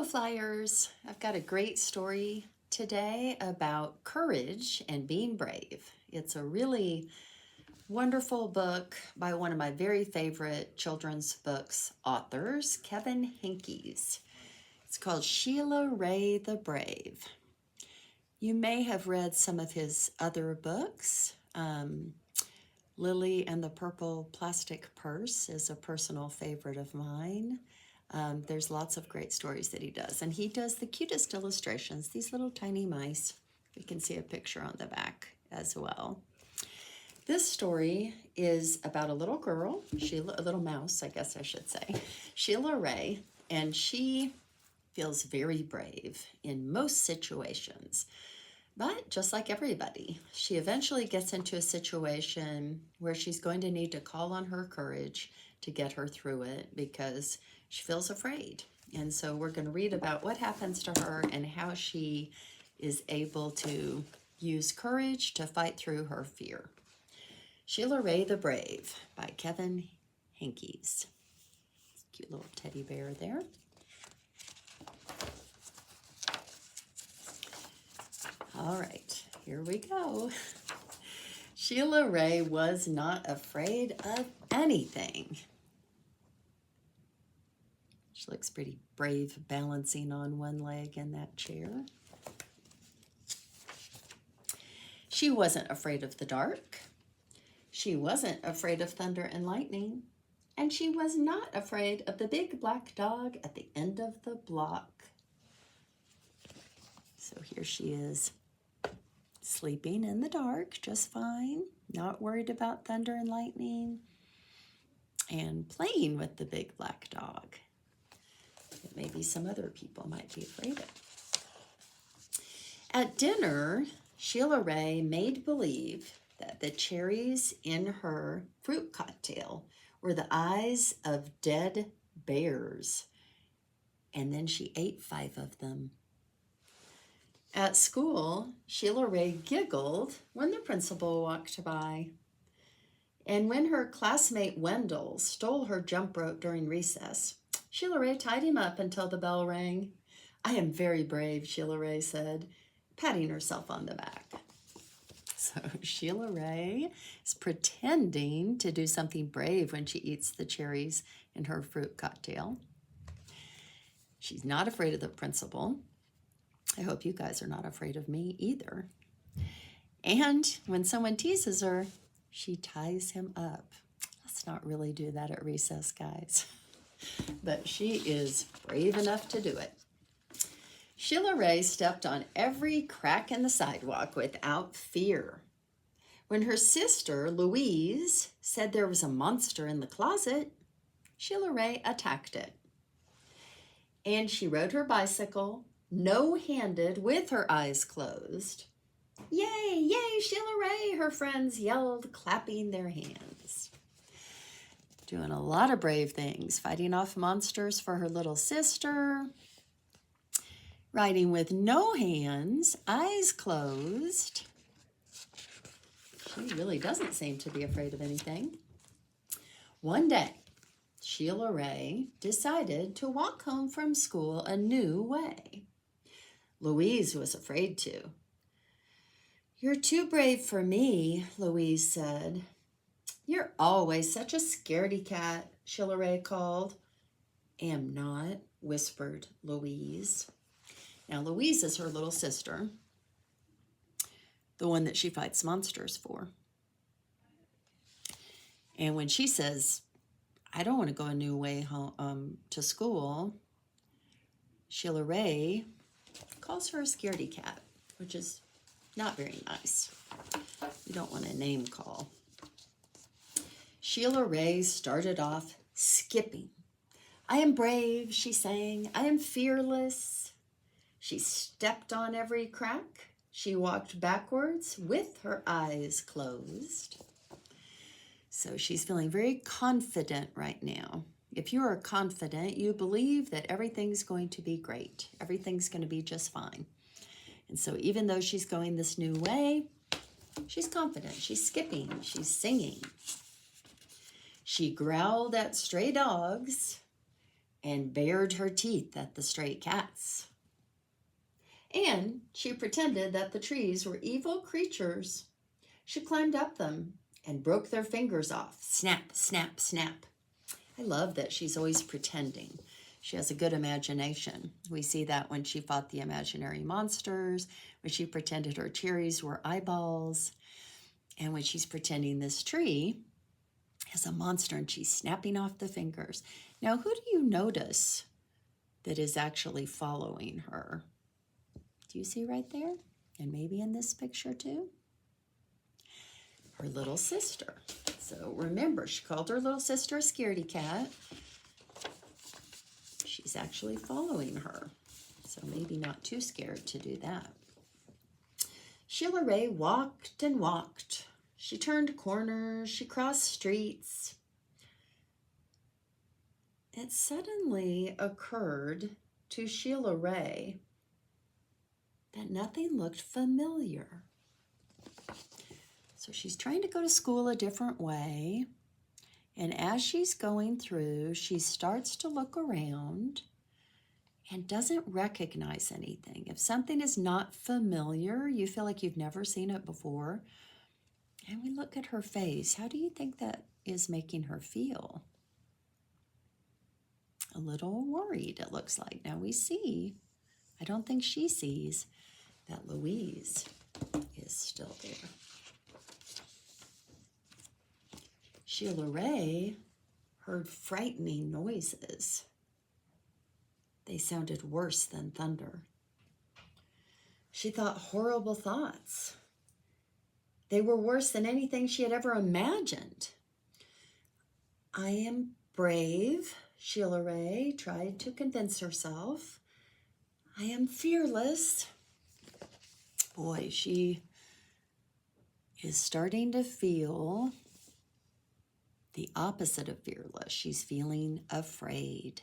Flyers. I've got a great story today about courage and being brave. It's a really wonderful book by one of my very favorite children's books authors, Kevin Henkes. It's called Sheila Ray the Brave. You may have read some of his other books. Lily and the Purple Plastic Purse is a personal favorite of mine. There's lots of great stories that he does. And he does the cutest illustrations, these little tiny mice. You can see a picture on the back as well. This story is about a little girl, Sheila, a little mouse, I guess I should say, Sheila Ray, and she feels very brave in most situations. But just like everybody, she eventually gets into a situation where she's going to need to call on her courage to get her through it because she feels afraid. And so we're going to read about what happens to her and how she is able to use courage to fight through her fear. Sheila Ray the Brave by Kevin Henkes. Cute little teddy bear there. All right, here we go. Sheila Ray was not afraid of anything. She looks pretty brave balancing on one leg in that chair. She wasn't afraid of the dark. She wasn't afraid of thunder and lightning. And she was not afraid of the big black dog at the end of the block. So here she is, sleeping in the dark just fine, not worried about thunder and lightning, and playing with the big black dog that maybe some other people might be afraid of. At dinner, Sheila Ray made believe that the cherries in her fruit cocktail were the eyes of dead bears, and then she ate 5 of them. At school, Sheila Ray giggled when the principal walked by. And when her classmate Wendell stole her jump rope during recess, Sheila Ray tied him up until the bell rang. "I am very brave," Sheila Ray said, patting herself on the back. So Sheila Ray is pretending to do something brave when she eats the cherries in her fruit cocktail. She's not afraid of the principal. I hope you guys are not afraid of me either. And when someone teases her, she ties him up. Let's not really do that at recess, guys. But she is brave enough to do it. Sheila Ray stepped on every crack in the sidewalk without fear. When her sister, Louise, said there was a monster in the closet, Sheila Ray attacked it. And she rode her bicycle, no-handed, with her eyes closed. "Yay, yay, Sheila Ray," her friends yelled, clapping their hands. Doing a lot of brave things, fighting off monsters for her little sister, riding with no hands, eyes closed. She really doesn't seem to be afraid of anything. One day, Sheila Ray decided to walk home from school a new way. Louise was afraid to. "You're too brave for me," Louise said. "You're always such a scaredy cat," Sheila Ray called. "Am not," whispered Louise. Now, Louise is her little sister, the one that she fights monsters for. And when she says, "I don't want to go a new way home to school," Sheila Ray calls her a scaredy cat, which is not very nice. You don't want a name call. Sheila Ray started off skipping. "I am brave," she sang. "I am fearless." She stepped on every crack. She walked backwards with her eyes closed. So she's feeling very confident right now. If you are confident, you believe that everything's going to be great. Everything's going to be just fine. And so even though she's going this new way, she's confident. She's skipping. She's singing. She growled at stray dogs. and bared her teeth at the stray cats. And she pretended that the trees were evil creatures. She climbed up them and broke their fingers off. Snap, snap, snap. I love that she's always pretending. She has a good imagination. We see that when she fought the imaginary monsters, when she pretended her cherries were eyeballs, and when she's pretending this tree is a monster and she's snapping off the fingers. Now, who do you notice that is actually following her? Do you see right there? And maybe in this picture too? Her little sister. So remember, she called her little sister a scaredy cat. She's actually following her. So maybe not too scared to do that. Sheila Ray walked and walked. She turned corners. She crossed streets. It suddenly occurred to Sheila Ray that nothing looked familiar. So she's trying to go to school a different way. And as she's going through, she starts to look around and doesn't recognize anything. If something is not familiar, you feel like you've never seen it before. And we look at her face. How do you think that is making her feel? A little worried, it looks like. Now we see, I don't think she sees, that Louise is still there. Sheila Ray heard frightening noises. They sounded worse than thunder. She thought horrible thoughts. They were worse than anything she had ever imagined. I am brave, Sheila Ray tried to convince herself. I am fearless. Boy, she is starting to feel the opposite of fearless. She's feeling afraid.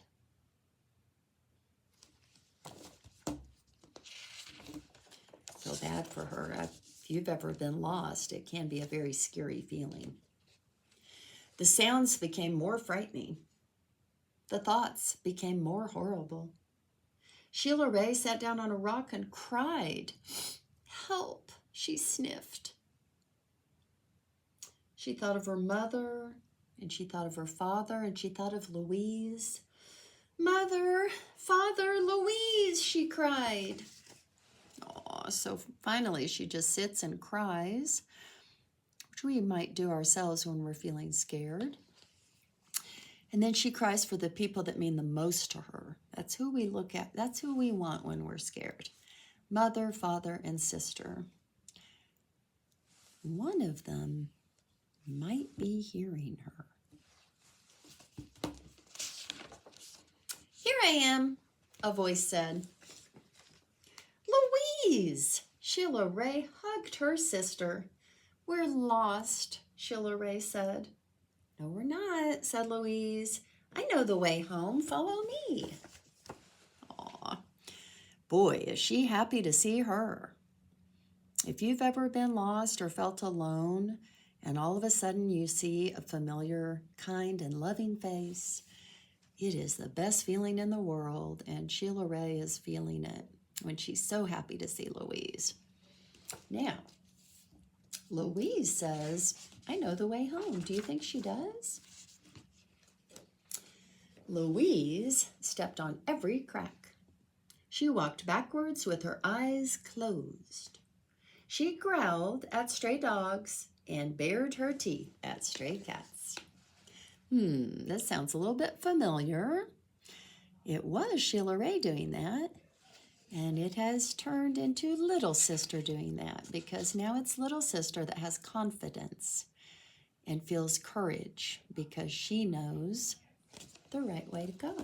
Feel bad for her. If you've ever been lost, it can be a very scary feeling. The sounds became more frightening. The thoughts became more horrible. Sheila Ray sat down on a rock and cried. Help, she sniffed. She thought of her mother, and she thought of her father, and she thought of Louise. Mother, Father, Louise, she cried. Oh, so finally she just sits and cries, which we might do ourselves when we're feeling scared. And then she cries for the people that mean the most to her. That's who we look at. That's who we want when we're scared. Mother, father, and sister. One of them might be hearing her. Here I am, a voice said. Louise! Sheila Ray hugged her sister. We're lost, Sheila Ray said. No, we're not, said Louise. I know the way home. Follow me. Aw, boy, is she happy to see her. If you've ever been lost or felt alone, and all of a sudden you see a familiar, kind, and loving face, it is the best feeling in the world, and Sheila Ray is feeling it when she's so happy to see Louise. Now, Louise says, I know the way home. Do you think she does? Louise stepped on every crack. She walked backwards with her eyes closed. She growled at stray dogs and bared her teeth at stray cats. This sounds a little bit familiar. It was Sheila Ray doing that. And it has turned into little sister doing that, because now it's little sister that has confidence and feels courage because she knows the right way to go.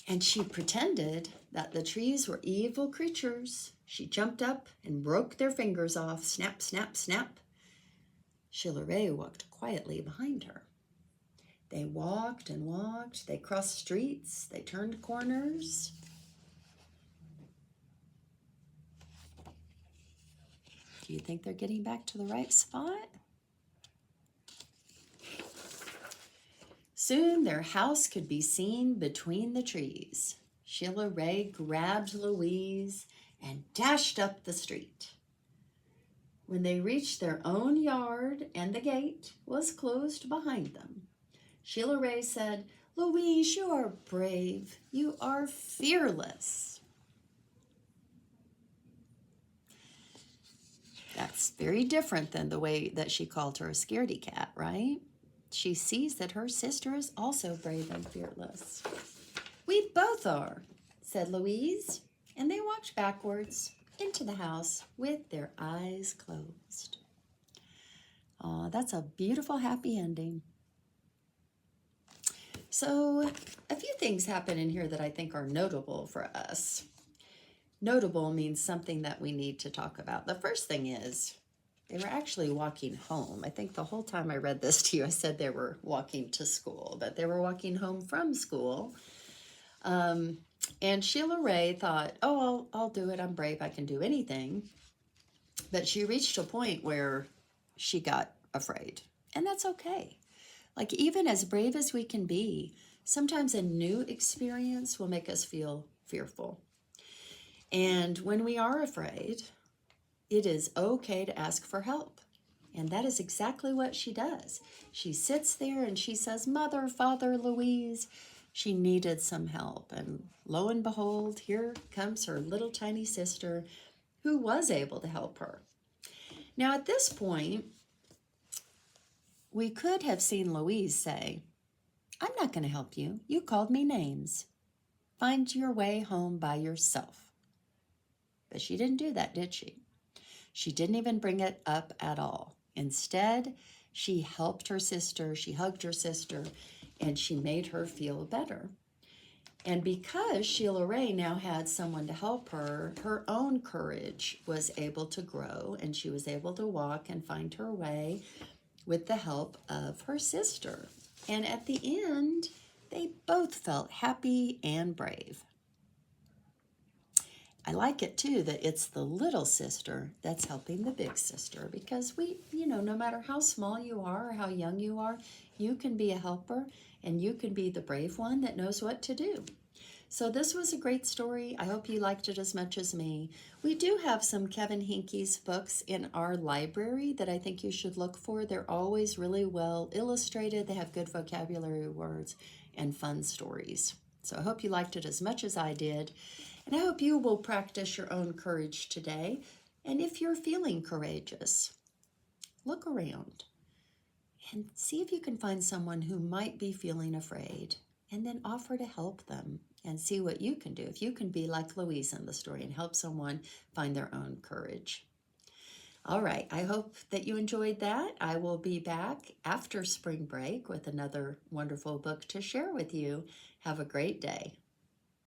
And she pretended that the trees were evil creatures. She jumped up and broke their fingers off. Snap, snap, snap. Sheila Ray walked quietly behind her. They walked and walked. They crossed streets. They turned corners. Do you think they're getting back to the right spot? Soon their house could be seen between the trees. Sheila Ray grabbed Louise and dashed up the street. When they reached their own yard and the gate was closed behind them, Sheila Ray said, "Louise, you are brave. You are fearless." That's very different than the way that she called her a scaredy cat, right? She sees that her sister is also brave and fearless. "We both are," said Louise, and they walked backwards into the house with their eyes closed. Oh, that's a beautiful, happy ending. So a few things happen in here that I think are notable for us. Notable means something that we need to talk about. The first thing is they were actually walking home. I think the whole time I read this to you, I said they were walking to school, but they were walking home from school. And Sheila Ray thought, oh, I'll do it. I'm brave. I can do anything. But she reached a point where she got afraid. And that's okay. Like, even as brave as we can be, sometimes a new experience will make us feel fearful. And when we are afraid, it is okay to ask for help. And that is exactly what she does. She sits there and she says, "Mother, Father, Louise," she needed some help. And lo and behold, here comes her little tiny sister who was able to help her. Now, at this point, we could have seen Louise say, "I'm not going to help you. You called me names. Find your way home by yourself." But she didn't do that, did she? She didn't even bring it up at all. Instead, she helped her sister, she hugged her sister, and she made her feel better. And because Sheila Ray now had someone to help her, her own courage was able to grow, and she was able to walk and find her way with the help of her sister. And at the end, they both felt happy and brave. I like it too that it's the little sister that's helping the big sister, because we, no matter how small you are or how young you are, you can be a helper and you can be the brave one that knows what to do. So this was a great story. I hope you liked it as much as me. We do have some Kevin Henkes books in our library that I think you should look for. They're always really well illustrated. They have good vocabulary words and fun stories. So I hope you liked it as much as I did. And I hope you will practice your own courage today. And if you're feeling courageous, look around and see if you can find someone who might be feeling afraid, and then offer to help them and see what you can do. If you can be like Louise in the story and help someone find their own courage. All right, I hope that you enjoyed that. I will be back after spring break with another wonderful book to share with you. Have a great day.